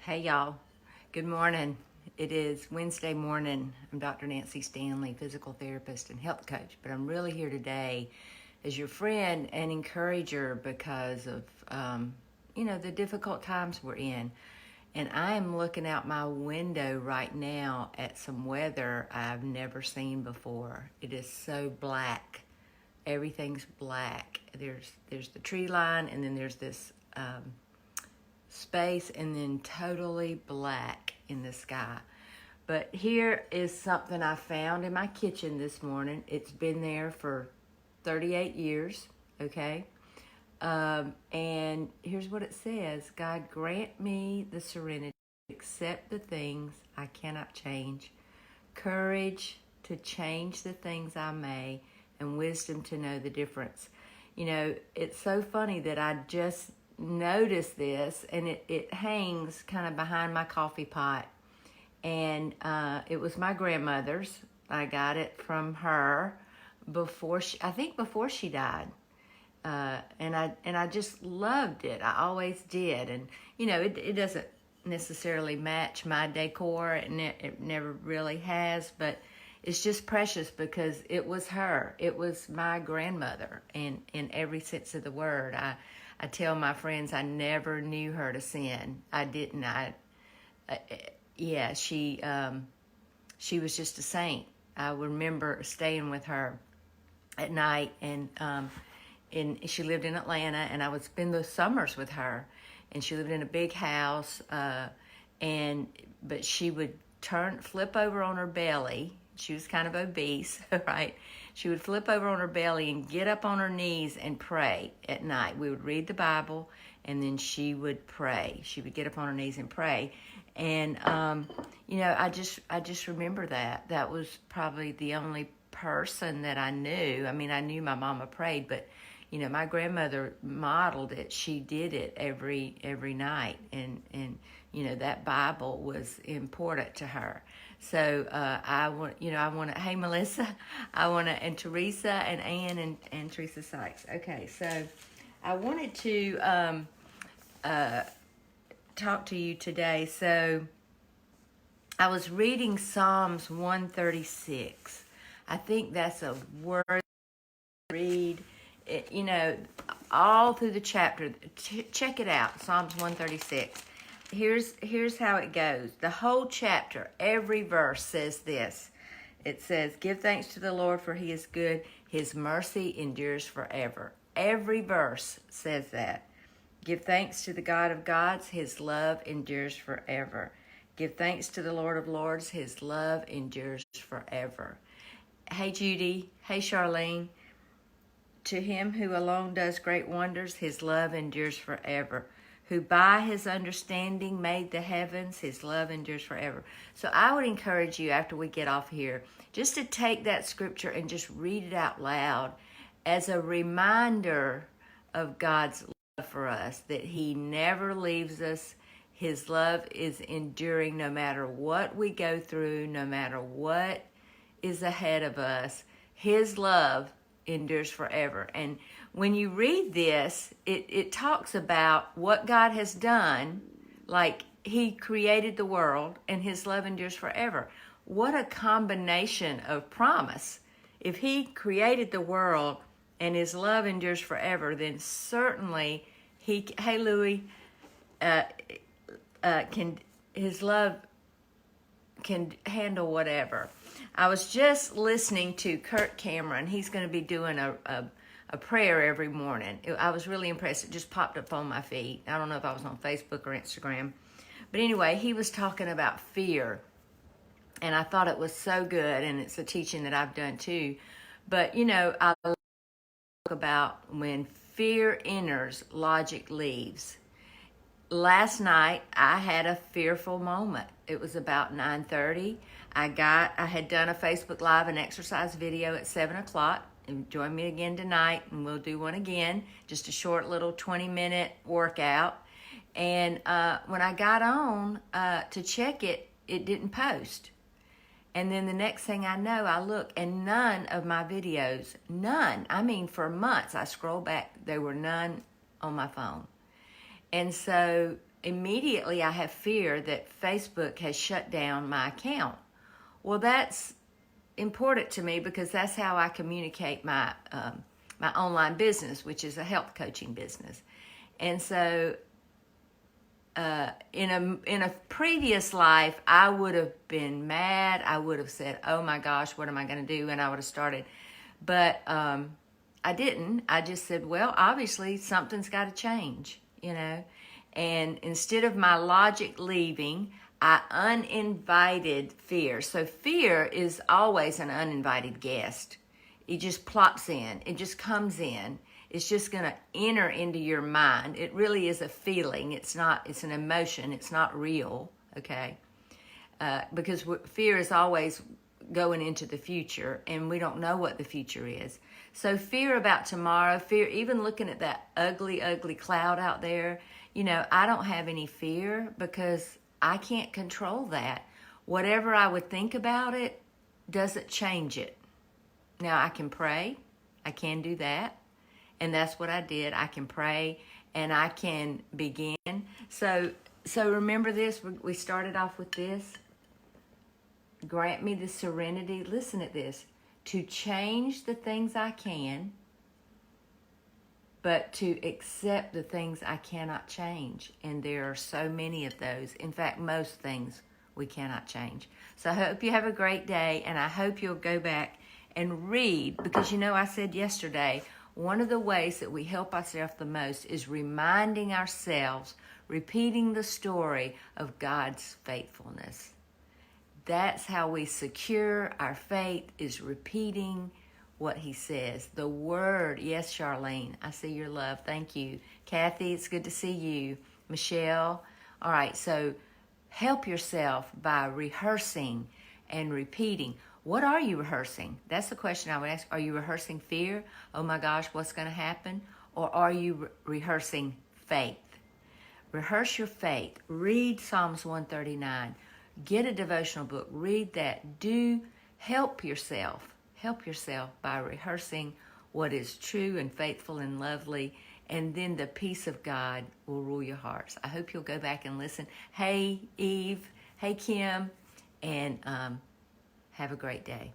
Hey y'all, good morning. It is Wednesday morning. I'm Dr. Nancy Stanley, physical therapist and health coach, but I'm really here today as your friend and encourager because of, the difficult times we're in. And I am looking out my window right now at some weather I've never seen before. It is so black. Everything's black. There's the tree line, and then there's this space, and then totally black in the sky. But here is something I found in my kitchen this morning. It's been there for 38 years, okay? And here's what it says. God, grant me the serenity to accept the things I cannot change, courage to change the things I may, and wisdom to know the difference. You know, it's so funny that I just noticed this, and it hangs kind of behind my coffee pot. And it was my grandmother's. I got it from her before she died. And I just loved it. I always did. And, it doesn't necessarily match my decor, and it never really has, but it's just precious because it was her. It was my grandmother, and in every sense of the word. I tell my friends I never knew her to sin. I didn't. She was just a saint. I remember staying with her at night, and she lived in Atlanta, and I would spend those summers with her. And she lived in a big house, but she would flip over on her belly. She was kind of obese, right? She would flip over on her belly and get up on her knees and pray at night. We would read the Bible, and then she would pray. She would get up on her knees and pray. And, I just remember that. That was probably the only person that I knew. I mean, I knew my mama prayed, but, my grandmother modeled it. She did it every night. And that Bible was important to her. So I want to, hey Melissa, and Teresa and Ann and Teresa Sykes. Okay, so I wanted to talk to you today. So I was reading Psalms 136. I think that's a word to read. All through the chapter. Check it out, Psalms 136. Here's how it goes. The whole chapter, every verse says this. It says, give thanks to the Lord, for he is good. His mercy endures forever. Every verse says that. Give thanks to the God of gods. His love endures forever. Give thanks to the Lord of lords. His love endures forever. Hey, Judy. Hey, Charlene. To him who alone does great wonders, his love endures forever. Who by his understanding made the heavens, his love endures forever. So I would encourage you, after we get off here, just to take that scripture and just read it out loud as a reminder of God's love for us, that he never leaves us. His love is enduring no matter what we go through, no matter what is ahead of us. His love endures forever. And when you read this, it talks about what God has done, like he created the world and his love endures forever. What a combination of promise. If he created the world and his love endures forever, then certainly hey Louie, his love can handle whatever. I was just listening to Kurt Cameron. He's going to be doing a prayer every morning. I was really impressed. It just popped up on my feed. I don't know if I was on Facebook or Instagram. But anyway, he was talking about fear. And I thought it was so good. And it's a teaching that I've done too. But, I talk about when fear enters, logic leaves. Last night, I had a fearful moment. It was about 9:30. I had done a Facebook Live and exercise video at 7 o'clock. And join me again tonight, and we'll do one again. Just a short little 20-minute workout. And when I got on to check it, it didn't post. And then the next thing I know, I look, and none of my videos, for months, I scroll back, there were none on my phone. And so immediately I have fear that Facebook has shut down my account. Well, that's important to me because that's how I communicate my my online business, which is a health coaching business. And so in a previous life, I would have been mad. I would have said, "Oh my gosh, what am I going to do?" And I would have started. But I didn't. I just said, "Well, obviously something's got to change, you know." And instead of my logic leaving, I uninvited fear. So fear is always an uninvited guest. It just plops in. It just comes in. It's just going to enter into your mind. It really is a feeling. It's an emotion. It's not real, okay? Because fear is always going into the future, and we don't know what the future is. So fear about tomorrow, fear, even looking at that ugly, ugly cloud out there, you know, I don't have any fear because I can't control that. Whatever I would think about it doesn't change it. Now, I can pray. I can do that. And that's what I did. I can pray and I can begin. So remember this. We started off with this. Grant me the serenity. Listen at this. To change the things I can, but to accept the things I cannot change. And there are so many of those. In fact, most things we cannot change. So I hope you have a great day, and I hope you'll go back and read, because you know I said yesterday, one of the ways that we help ourselves the most is reminding ourselves, repeating the story of God's faithfulness. That's how we secure our faith, is repeating what he says. The word. Yes, Charlene, I see your love. Thank you. Kathy, it's good to see you. Michelle. All right, so help yourself by rehearsing and repeating. What are you rehearsing? That's the question I would ask. Are you rehearsing fear? Oh my gosh, what's going to happen? Or are you rehearsing faith? Rehearse your faith. Read Psalms 139. Get a devotional book. Read that. Help yourself. Help yourself by rehearsing what is true and faithful and lovely, and then the peace of God will rule your hearts. I hope you'll go back and listen. Hey, Eve. Hey, Kim. And have a great day.